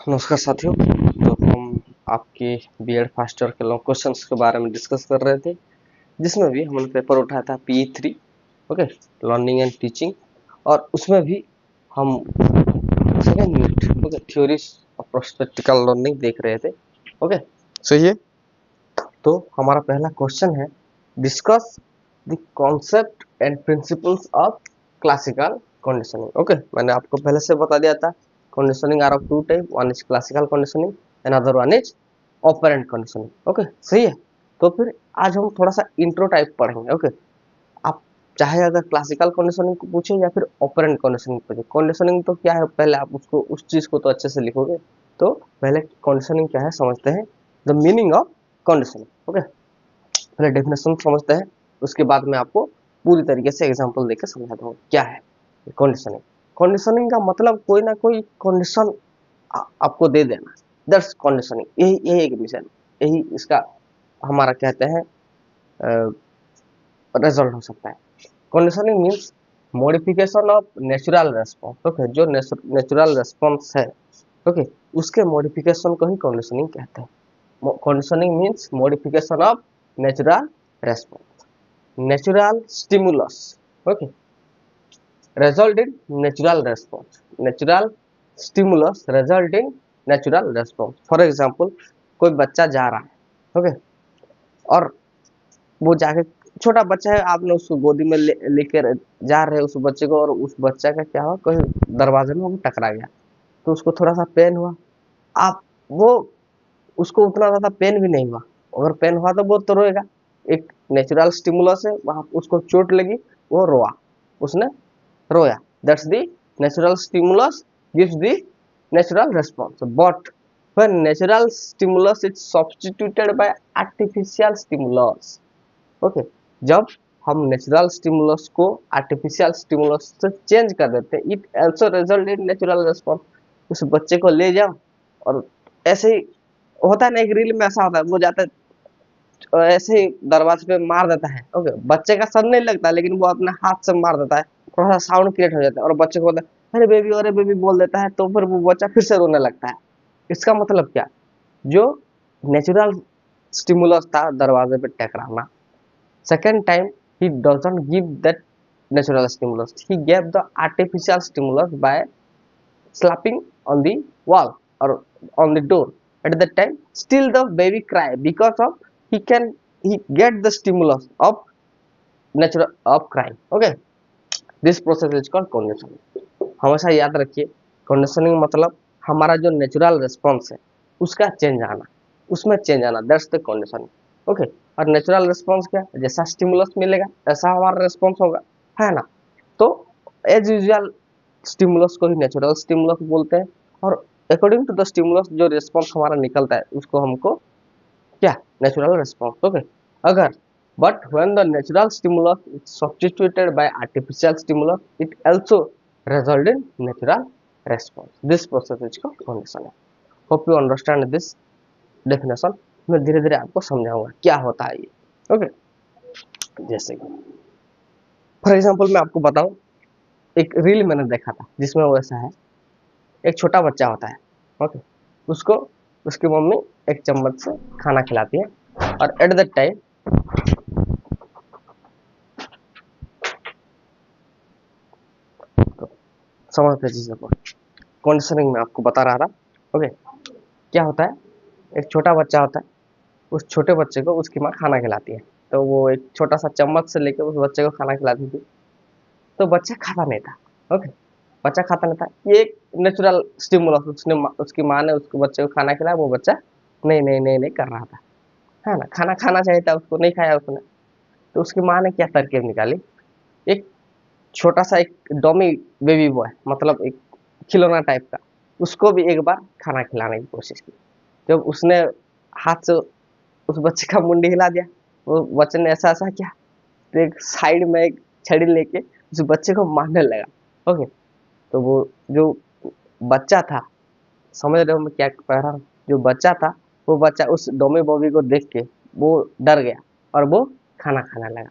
नमस्कार साथियों। तो हम आपके बीएड फर्स्ट ईयर के लॉन्ग क्वेश्चंस के बारे में डिस्कस कर रहे थे, जिसमें भी हमने पेपर उठाया था PE3, okay, learning and teaching. और उसमें भी हम second unit, okay, theories of prospective learning देख रहे थे। ओके, सही है। तो हमारा पहला क्वेश्चन है, discuss the concept and principles of classical conditioning. Okay, मैंने आपको पहले से बता दिया था, conditioning are of two type, one is classical conditioning and other one is operant conditioning. Okay, सही है। तो फिर आज हम थोड़ा सा इंट्रो टाइप पढ़ेंगे। ओके, आप चाहे अगर क्लासिकल कंडीशनिंग को पूछे या फिर ऑपरेंट कंडीशनिंग पूछे। कंडीशनिंग तो क्या है, पहले आप उसको उस चीज को तो अच्छे से लिखोगे। तो पहले कंडीशनिंग क्या है समझते हैं, the meaning of conditioning. Okay, पहले डेफिनेशन समझते हैं, उसके बाद में आपको पूरी तरीके से एग्जांपल देकर समझा दूंगा क्या है कंडीशनिंग। कंडीशनिंग का मतलब कोई ना कोई कंडीशन आपको दे देना, दैट्स कंडीशनिंग। यही एक मिशन, यही इसका हमारा कहते हैं रिजल्ट हो सकता है। Conditioning means modification of natural response. Okay, जो नेचुरल रेस्पॉन्स है, ओके, उसके मॉडिफिकेशन को ही कंडीशनिंग कहते हैं। Conditioning means modification of natural response, natural stimulus, okay, result in natural response, natural stimulus result in natural response। For example, कोई बच्चा जा रहा है, ओके, और वो जाके, छोटा बच्चा है, आपने उसको गोदी में लेकर जा रहे हैं उस बच्चे को, और उस बच्चा का क्या हुआ, कोई दरवाजे में वो टकरा गया, तो उसको थोड़ा सा पेन हुआ। आप वो उसको उतना ज्यादा पेन भी नहीं हुआ, अगर पेन हुआ तो वो तो रोएगा, एक नेचुरल स्टिमुलस है, वहां उसको चोट लगी, वो रोआ, उसने रोया, that's the natural stimulus gives the natural response, but when natural stimulus is substituted by artificial stimulus, okay, जब हम नेचुरल स्टिमुलस को आर्टिफिशियल स्टिमुलस से चेंज कर देते हैं, it also result in natural response. उस बच्चे को ले जाओ, और ऐसे ही होता है ना, एक रील में ऐसा होता है, वो जाता है ऐसे ही दरवाजे पे मार देता है, ओके, बच्चे का सर नहीं लगता, लेकिन वो अपने हाथ से मार देता है, थोड़ा सा साउंड क्रिएट हो जाता है, और बच्चे को बोलता है अरे बेबी बोल देता है, तो फिर वो बच्चा फिर से रोने लगता है। इसका मतलब क्या, जो नेचुरल स्टिमुलस था दरवाजे पे टकराना, second time he doesn't give that natural stimulus, he gave the artificial stimulus by slapping on the wall or on the door. At that time still the baby cry because of he get the stimulus of natural of crying। okay, this process is called conditioning। हमेशा याद रखिए, conditioning मतलब हमारा जो natural response है उसका change आना, उसमें चेंज आना, दैट्स द कंडीशनिंग। ओके, और नेचुरल रिस्पॉन्स क्या, जैसा स्टिमुलस मिलेगा ऐसा हमारा रिस्पॉन्स होगा, है ना। तो एज यूजुअल स्टिमुलस को ही नेचुरल स्टिमुलस बोलते हैं, और अकॉर्डिंग टू द स्टिमुलस जो रिस्पॉन्स हमारा निकलता है उसको हमको क्या, नेचुरल रिस्पॉन्स। ओके, अगर but when the natural stimulus is substituted by artificial stimulus, it also result in natural response, this process is called conditioning। hope you understand this definition। मैं धीरे धीरे आपको समझाऊंगा क्या होता है ये। ओके, जैसे कि फॉर एग्जांपल मैं आपको बताऊं, एक रील मैंने देखा था जिसमें वो ऐसा है, एक छोटा बच्चा होता है, ओके, उसको उसकी मम्मी एक चम्मच से खाना खिलाती है, और एट दैट टाइम समझते चीजों को, कंडीशनिंग में आपको बता रहा था। ओके, क्या होता है, एक छोटा बच्चा होता है, उस छोटे बच्चे को उसकी माँ खाना खिलाती है, तो वो एक छोटा सा चम्मच से लेकर उस बच्चे को खाना खिलाती थी, तो बच्चा खाता नहीं था। ओके, बच्चा खाता नहीं था, ये एक नेचुरल स्टिमुलस, उसकी माँ ने उसको बच्चे को खाना खिलाया, वो बच्चा नहीं कर रहा था, है ना, खाना खाना चाहिए था उसको, नहीं खाया उसने। तो उसकी माँ ने क्या तरकीब निकाली, एक छोटा सा एक डॉमी बेबी बॉय, मतलब एक खिलौना टाइप का, उसको भी एक बार खाना खिलाने की कोशिश की। जब उसने हाथ से उस बच्चे का मुंडी हिला दिया, वो बच्चे ने ऐसा ऐसा किया, तो एक साइड में एक छड़ी लेके उस बच्चे को मारने लगा। ओके, तो वो जो बच्चा था, समझ रहे हो मैं क्या कह रहा हूँ, जो बच्चा था वो बच्चा उस डोमी बॉबी को देख के वो डर गया, और वो खाना खाने लगा,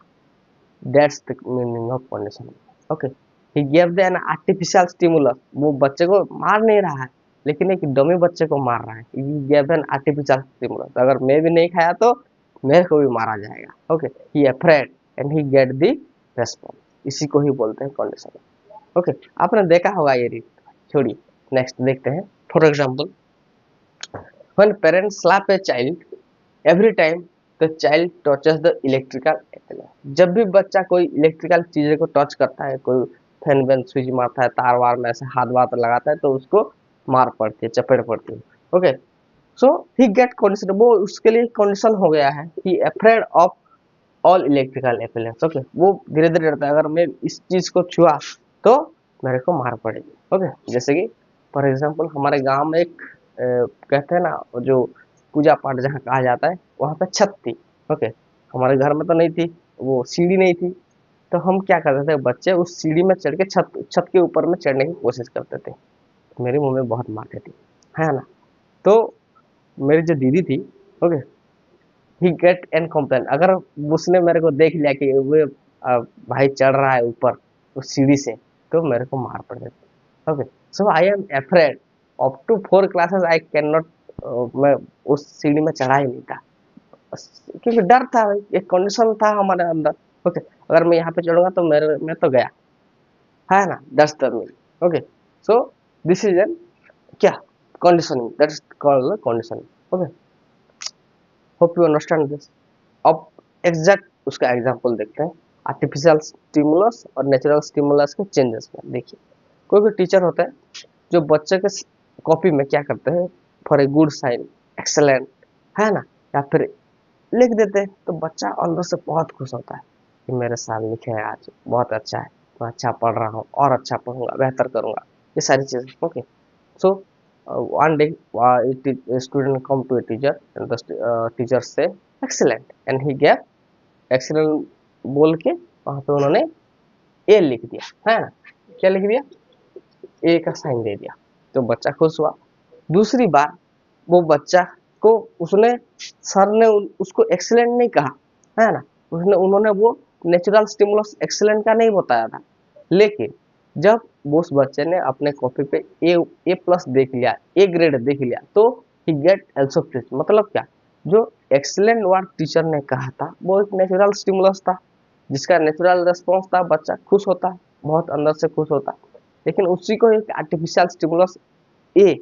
that's the meaning of conditioning. Okay, he give the an artificial stimulus, वो बच्चे को मार नहीं रहा है, लेकिन एक डमी बच्चे को मार रहा है, ये गिव एन आर्टिफिशियल स्टिमुलस। अगर मैं भी नहीं खाया तो मेरे को भी मारा जाएगा। Okay, he afraid and he get the response, इसी को ही बोलते हैं कंडीशनिंग। ओके, आपने देखा होगा ये रीड, छोड़िए नेक्स्ट देखते हैं। For example, when parents slap a child every time the child touches the electrical appliance, जब भी बच्चा कोई इलेक्ट्रिकल चीजें को टच करता है, कोई फैन वैन स्विच मारता है, तार वार में ऐसे हाथ वाथ लगाता है, तो उसको मार पड़ती है, चपेट पड़ती है। Okay, so he get condition, वो उसके लिए कंडीशन हो गया है, he afraid of all electrical appliance. Okay, वो धीरे धीरे डरता है, अगर मैं इस चीज को छुआ तो मेरे को मार पड़ेगी। ओके, जैसे कि फॉर एग्जाम्पल हमारे गांव में एक कहते हैं ना, जो पूजा पाठ जहाँ कहा जाता है, वहाँ पे छत थी। ओके, हमारे घर में तो नहीं थी, वो सीढ़ी नहीं थी, तो हम क्या करते थे, बच्चे उस सीढ़ी में चढ़ के छत छत के ऊपर में चढ़ने की कोशिश करते थे। मेरी मम्मी बहुत मारती थी, है ना। तो मेरी जो दीदी थी, okay, he get an complain, अगर उसने मेरे को देख लिया कि वो भाई चढ़ रहा है ऊपर उस सीढ़ी से, तो मेरे को मार पड़ जाती। Okay, so I am afraid up to 4 classes I can not, मैं उस सीढ़ी में चढ़ा ही नहीं था, क्योंकि डर था भाई, एक कंडीशन था हमारे अंदर। ओके, अगर मैं यहाँ पे चढ़ूंगा तो मेरे मैं तो गया, है ना, that's the mean. Okay, so this is an क्या, conditioning, that's called conditioning. Okay, hope you understand this. अब एग्जैक्ट उसका एग्जांपल देखते हैं, आर्टिफिशियल स्टिमुलस और नेचुरल स्टिमुलस के चेंजेस में। देखिए, कोई कोई टीचर होता है जो बच्चे के कॉपी में क्या करते हैं, for a good sign, excellent, है ना, या फिर लिख देते हैं, तो बच्चा अंदर से बहुत खुश होता है कि मेरे साथ लिखे हैं आज, बहुत अच्छा है, मैं अच्छा पढ़ रहा हूँ और अच्छा पढ़ूंगा, बेहतर करूंगा, ये सारी चीजें। Okay, so one day a student come to a teacher and the teacher say excellent and he gave excellent बोल के वहां पे उन्होंने ए लिख दिया, है ना, क्या लिख दिया, ए का साइन दे दिया, तो बच्चा खुश हुआ। दूसरी बार वो बच्चा को उसने सर ने उसको एक्सीलेंट नहीं कहा, है ना, उसने उन्होंने वो नेचुरल स्टिमुलस एक्सीलेंट का नहीं बताया था, लेकिन जब उस बच्चे ने अपने कॉपी पे ए प्लस देख लिया, ए ग्रेड देख लिया, तो ही गेट एल्सो प्लीज, मतलब क्या, जो एक्सीलेंट वर्ड टीचर ने कहा था वो एक नेचुरल स्टिमुलस था, जिसका नेचुरल रिस्पॉन्स था, बच्चा खुश होता, बहुत अंदर से खुश होता। लेकिन उसी को एक आर्टिफिशियल स्टिमुलस ए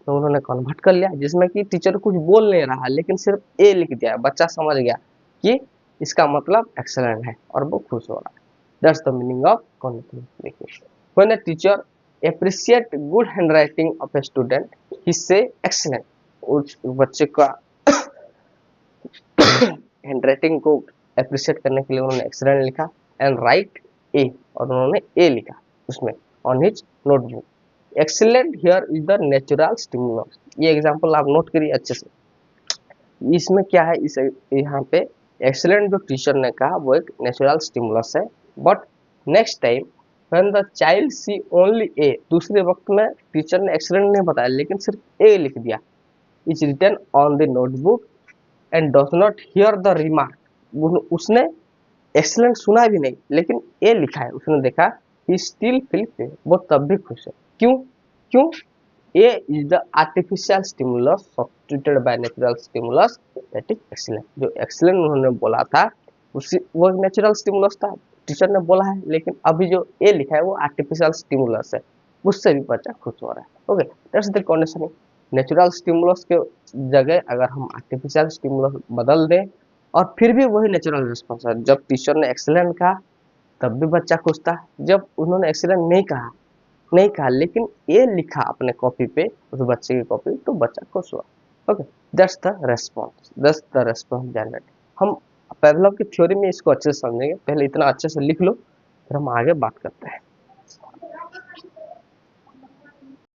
तो उन्होंने कन्वर्ट कर लिया, जिसमें कि टीचर कुछ बोल नहीं रहा, लेकिन सिर्फ ए लिख दिया, बच्चा समझ गया कि इसका मतलब एक्सेलेंट है और वो खुश हो रहा है। That's the meaning of conditioning. देखिए, when a teacher appreciate good handwriting of a student, he say excellent, उस बच्चे का हैंडराइटिंग को अप्रिशिएट करने के लिए उन्होंने एक्सेलेंट लिखा, एंड राइट ए, और उन्होंने ए लिखा उसमें on his notebook. Excellent here is the natural stimulus, ये एग्जांपल आप नोट करिए अच्छे से। इसमें क्या है, इस यहाँ पे एक्सीलेंट जो टीचर ने कहा वो एक नेचुरल स्टिमुलस है, but next time when the child see only A, दूसरे वक्त में टीचर ने एक्सीलेंट नहीं बताया लेकिन सिर्फ ए लिख दिया, is written on the notebook and does not hear the remark, उसने एक्सीलेंट सुना भी नहीं लेकिन ए लिखा है, उसने देखा, ही स्टिल फील, वो तब भी खुश है। क्यों, क्यों, A is the artificial stimulus substituted by natural stimulus, that is excellent। जो excellent उन्होंने बोला था उसी वो नेचुरल स्टिमुलस था, टीचर ने बोला है, लेकिन अभी जो ए लिखा है वो आर्टिफिशियल स्टिमुलस है, उससे भी बच्चा खुश हो रहा है। Okay, that's the conditioning. Natural stimulus के जगह अगर हम आर्टिफिशियल स्टिमुलस बदल दें और फिर भी वही नेचुरल रिस्पॉन्स है, जब टीचर ने एक्सीलेंट कहा तब भी बच्चा खुश था, जब उन्होंने एक्सीलेंट नहीं कहा लेकिन ये लिखा अपने कॉपी पे, उस बच्चे की कॉपी, तो बच्चा खुश हुआ। Okay, that's the response, that's the response generate. हम पेवलोव की थ्योरी में इसको अच्छे से समझेंगे, पहले इतना अच्छे से लिख लो फिर हम आगे बात करते हैं।